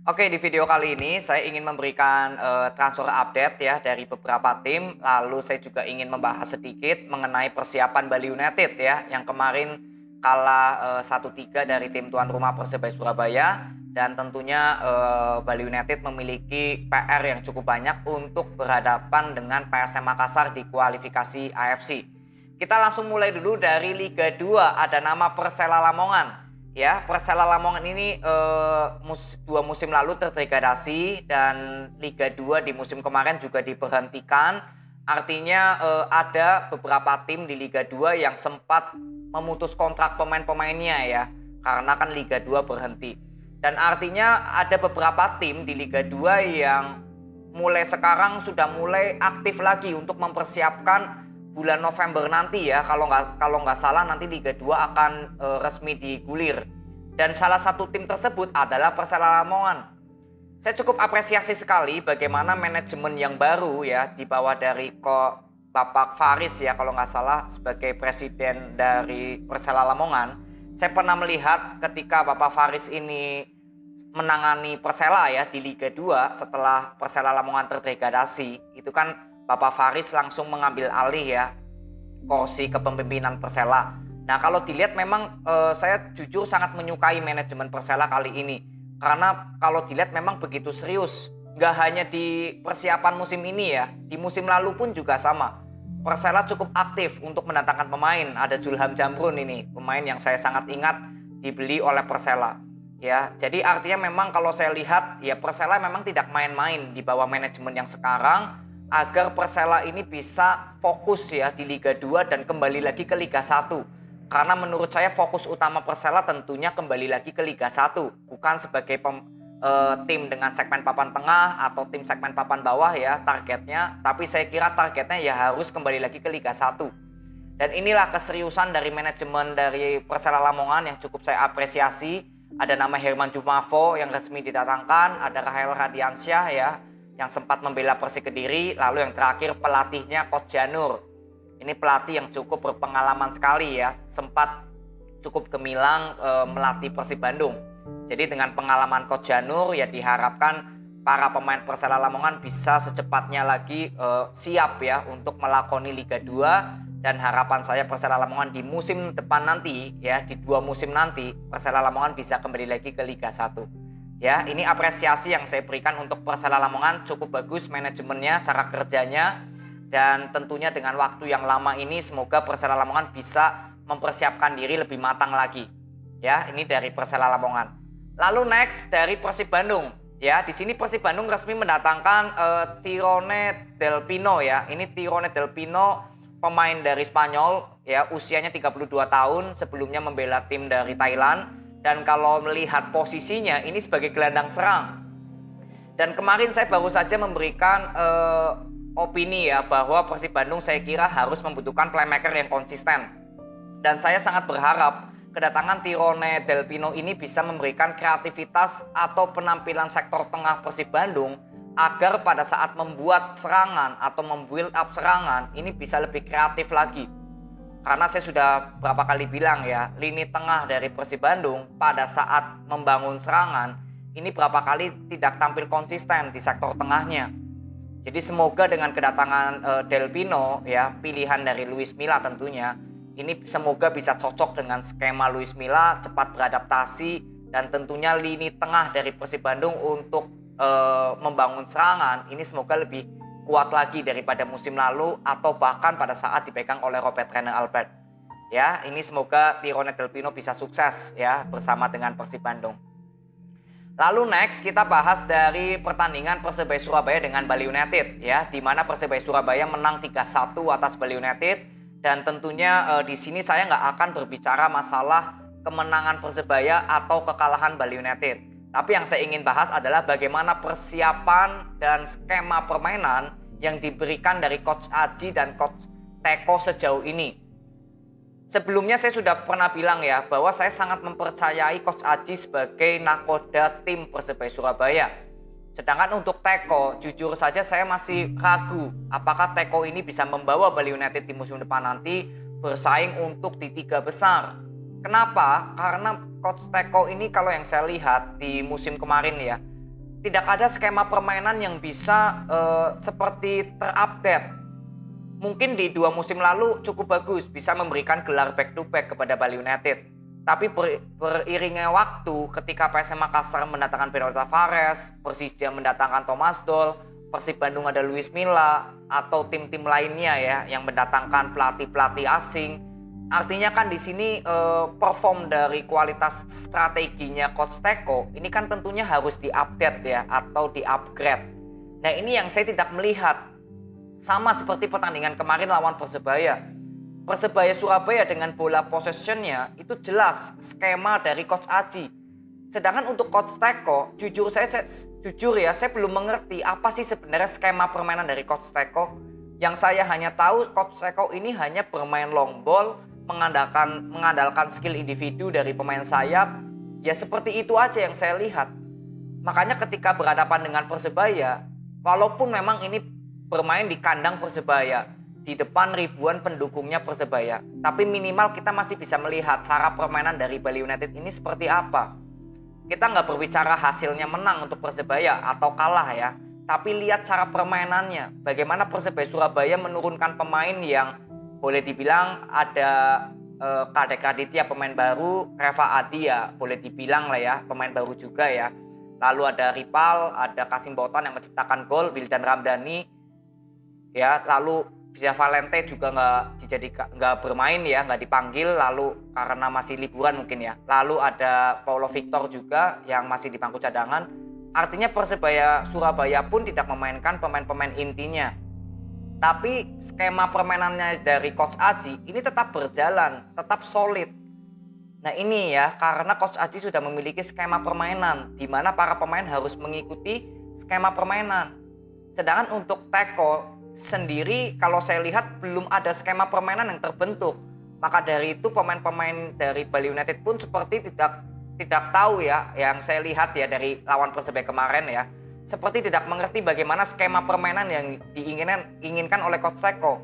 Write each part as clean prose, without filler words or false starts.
Oke, di video kali ini saya ingin memberikan transfer update ya dari beberapa tim. Lalu saya juga ingin membahas sedikit mengenai persiapan Bali United ya, yang kemarin kalah 1-3 dari tim tuan rumah Persebaya Surabaya. Dan tentunya Bali United memiliki PR yang cukup banyak untuk berhadapan dengan PSM Makassar di kualifikasi AFC. Kita langsung mulai dulu dari Liga 2, ada nama Persela Lamongan. Ya, Persela Lamongan ini 2 musim lalu terdegradasi dan Liga 2 di musim kemarin juga diberhentikan. Artinya ada beberapa tim di Liga 2 yang sempat memutus kontrak pemain-pemainnya ya, karena kan Liga 2 berhenti. Dan artinya ada beberapa tim di Liga 2 yang mulai sekarang sudah mulai aktif lagi untuk mempersiapkan bulan November nanti ya, kalau nggak salah nanti Liga 2 akan resmi digulir. Dan salah satu tim tersebut adalah Persela Lamongan. Saya cukup apresiasi sekali bagaimana manajemen yang baru ya, di bawah dari Bapak Faris ya, kalau nggak salah sebagai presiden dari Persela Lamongan. Saya pernah melihat ketika Bapak Faris ini menangani Persela ya di Liga 2 setelah Persela Lamongan terdegradasi, itu kan Bapak Faris langsung mengambil alih ya kursi kepemimpinan Persela. Nah, kalau dilihat memang saya jujur sangat menyukai manajemen Persela kali ini. Karena kalau dilihat memang begitu serius. Nggak hanya di persiapan musim ini ya, di musim lalu pun juga sama. Persela cukup aktif untuk mendatangkan pemain. Ada Zulham Jamrun ini, pemain yang saya sangat ingat dibeli oleh Persela. Ya, jadi artinya memang kalau saya lihat ya Persela memang tidak main-main di bawah manajemen yang sekarang, agar Persela ini bisa fokus ya di Liga 2 dan kembali lagi ke Liga 1. Karena menurut saya fokus utama Persela tentunya kembali lagi ke Liga 1, bukan sebagai tim dengan segmen papan tengah atau tim segmen papan bawah ya targetnya, tapi saya kira targetnya ya harus kembali lagi ke Liga 1. Dan inilah keseriusan dari manajemen dari Persela Lamongan yang cukup saya apresiasi. Ada nama Herman Jumafo yang resmi didatangkan, ada Rahel Radiansyah ya, yang sempat membela Persik Kediri. Lalu yang terakhir pelatihnya Coach Janur. Ini pelatih yang cukup berpengalaman sekali ya, sempat cukup gemilang melatih Persib Bandung. Jadi dengan pengalaman Coach Janur ya diharapkan para pemain Persela Lamongan bisa secepatnya lagi siap ya untuk melakoni Liga 2. Dan harapan saya Persela Lamongan di musim depan nanti ya, di 2 musim nanti Persela Lamongan bisa kembali lagi ke Liga 1. Ya, ini apresiasi yang saya berikan untuk Persela Lamongan, cukup bagus manajemennya, cara kerjanya, dan tentunya dengan waktu yang lama ini semoga Persela Lamongan bisa mempersiapkan diri lebih matang lagi. Ya, ini dari Persela Lamongan. Lalu next dari Persib Bandung. Ya, di sini Persib Bandung resmi mendatangkan Tirone Del Pino ya. Ini Tirone Del Pino pemain dari Spanyol ya, usianya 32 tahun, sebelumnya membela tim dari Thailand. Dan kalau melihat posisinya ini sebagai gelandang serang. Dan kemarin saya baru saja memberikan opini ya, bahwa Persib Bandung saya kira harus membutuhkan playmaker yang konsisten. Dan saya sangat berharap kedatangan Tirone Del Pino ini bisa memberikan kreativitas atau penampilan sektor tengah Persib Bandung, agar pada saat membuat serangan atau membuild up serangan ini bisa lebih kreatif lagi. Karena saya sudah berapa kali bilang ya, lini tengah dari Persib Bandung pada saat membangun serangan ini berapa kali tidak tampil konsisten di sektor tengahnya. Jadi semoga dengan kedatangan Del Pino ya, pilihan dari Luis Milla tentunya, ini semoga bisa cocok dengan skema Luis Milla, cepat beradaptasi, dan tentunya lini tengah dari Persib Bandung untuk membangun serangan ini semoga lebih kuat lagi daripada musim lalu atau bahkan pada saat dipegang oleh Robert Rene Albert. Ya, ini semoga Tirone Del Pino bisa sukses ya bersama dengan Persib Bandung. Lalu next kita bahas dari pertandingan Persebaya Surabaya dengan Bali United ya, di mana Persebaya Surabaya menang 3-1 atas Bali United. Dan tentunya di sini saya nggak akan berbicara masalah kemenangan Persebaya atau kekalahan Bali United. Tapi yang saya ingin bahas adalah bagaimana persiapan dan skema permainan yang diberikan dari Coach Aji dan Coach Teko sejauh ini. Sebelumnya saya sudah pernah bilang ya, bahwa saya sangat mempercayai Coach Aji sebagai nakoda tim Persebaya Surabaya. Sedangkan untuk Teko, jujur saja saya masih ragu apakah Teko ini bisa membawa Bali United di musim depan nanti bersaing untuk di 3 besar. Kenapa? Karena Coach Teko ini kalau yang saya lihat di musim kemarin ya, tidak ada skema permainan yang bisa seperti terupdate. Mungkin di 2 musim lalu cukup bagus, bisa memberikan gelar back to back kepada Bali United. Tapi beriringnya waktu ketika PSM Makassar mendatangkan Bernardo Tavares, Persija mendatangkan Thomas Doll, Persib Bandung ada Luis Milla, atau tim-tim lainnya ya yang mendatangkan pelatih-pelatih asing. Artinya kan di sini perform dari kualitas strateginya Coach Teko ini kan tentunya harus diupdate ya atau diupgrade. Nah ini yang saya tidak melihat. Sama seperti pertandingan kemarin lawan Persebaya. Persebaya Surabaya dengan bola possession-nya itu jelas skema dari Coach Aji. Sedangkan untuk Coach Teko, jujur saya belum mengerti apa sih sebenarnya skema permainan dari Coach Teko. Yang saya hanya tahu Coach Teko ini hanya bermain long ball, mengandalkan skill individu dari pemain sayap. Ya seperti itu aja yang saya lihat. Makanya ketika berhadapan dengan Persebaya, walaupun memang ini bermain di kandang Persebaya, di depan ribuan pendukungnya Persebaya, tapi minimal kita masih bisa melihat cara permainan dari Bali United ini seperti apa. Kita nggak berbicara hasilnya menang untuk Persebaya atau kalah ya, tapi lihat cara permainannya. Bagaimana Persebaya Surabaya menurunkan pemain yang boleh dibilang ada Kadek Raditya pemain baru, Reva Adi ya boleh dibilang lah ya pemain baru juga ya. Lalu ada Ripal, ada Kasim Botan yang menciptakan gol, Wildan Ramdhani ya, lalu Via Valente juga nggak bermain ya, nggak dipanggil, lalu karena masih liburan mungkin ya. Lalu ada Paulo Victor juga yang masih di bangku cadangan. Artinya Persebaya Surabaya pun tidak memainkan pemain-pemain intinya. Tapi skema permainannya dari Coach Aji ini tetap berjalan, tetap solid. Nah ini ya, karena Coach Aji sudah memiliki skema permainan di mana para pemain harus mengikuti skema permainan. Sedangkan untuk Teko sendiri kalau saya lihat belum ada skema permainan yang terbentuk. Maka dari itu pemain-pemain dari Bali United pun seperti tidak tahu ya, yang saya lihat ya dari lawan Persebaya kemarin ya, seperti tidak mengerti bagaimana skema permainan yang diinginkan oleh Coach Teko.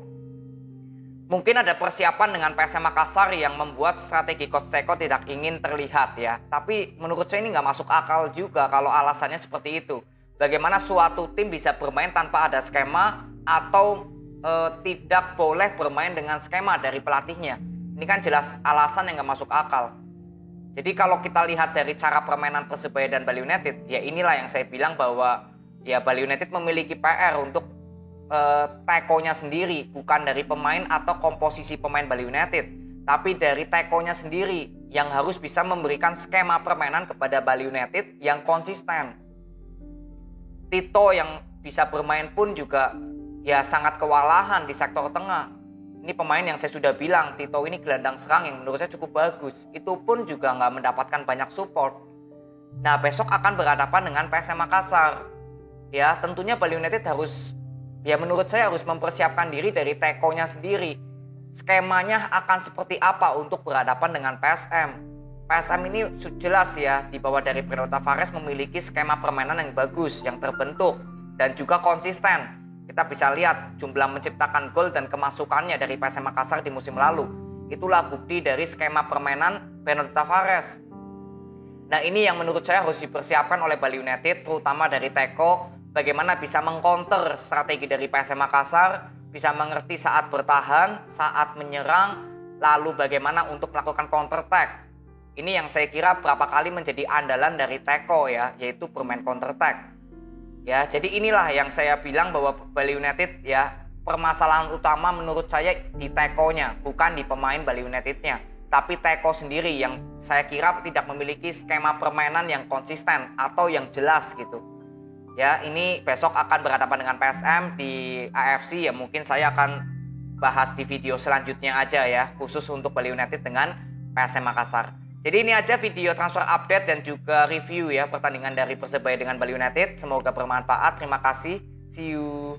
Mungkin ada persiapan dengan PSM Makassar yang membuat strategi Coach Teko tidak ingin terlihat ya. Tapi menurut saya ini nggak masuk akal juga kalau alasannya seperti itu. Bagaimana suatu tim bisa bermain tanpa ada skema atau tidak boleh bermain dengan skema dari pelatihnya. Ini kan jelas alasan yang gak masuk akal. Jadi kalau kita lihat dari cara permainan Persebaya dan Bali United, ya inilah yang saya bilang bahwa ya Bali United memiliki PR untuk Tekonya sendiri, bukan dari pemain atau komposisi pemain Bali United, tapi dari Tekonya sendiri yang harus bisa memberikan skema permainan kepada Bali United yang konsisten. Tito yang bisa bermain pun juga ya sangat kewalahan di sektor tengah. Ini pemain yang saya sudah bilang, Tito ini gelandang serang yang menurut saya cukup bagus. Itu pun juga nggak mendapatkan banyak support. Nah besok akan berhadapan dengan PSM Makassar. Ya tentunya Bali United harus, ya menurut saya harus mempersiapkan diri dari Tekonya sendiri. Skemanya akan seperti apa untuk berhadapan dengan PSM. PSM ini jelas ya di bawah dari Bernardo Tavares memiliki skema permainan yang bagus, yang terbentuk dan juga konsisten. Kita bisa lihat jumlah menciptakan gol dan kemasukannya dari PSM Makassar di musim lalu. Itulah bukti dari skema permainan Bernardo Tavares. Nah ini yang menurut saya harus dipersiapkan oleh Bali United, terutama dari Teko. Bagaimana bisa mengcounter strategi dari PSM Makassar, bisa mengerti saat bertahan, saat menyerang, lalu bagaimana untuk melakukan counter attack. Ini yang saya kira berapa kali menjadi andalan dari Teko ya, yaitu bermain counter attack. Ya, jadi inilah yang saya bilang bahwa Bali United ya permasalahan utama menurut saya di Tekonya, bukan di pemain Bali Unitednya, tapi Teko sendiri yang saya kira tidak memiliki skema permainan yang konsisten atau yang jelas gitu. Ya, ini besok akan berhadapan dengan PSM di AFC ya, mungkin saya akan bahas di video selanjutnya aja ya, khusus untuk Bali United dengan PSM Makassar. Jadi ini aja video transfer update dan juga review ya pertandingan dari Persebaya dengan Bali United. Semoga bermanfaat. Terima kasih. See you.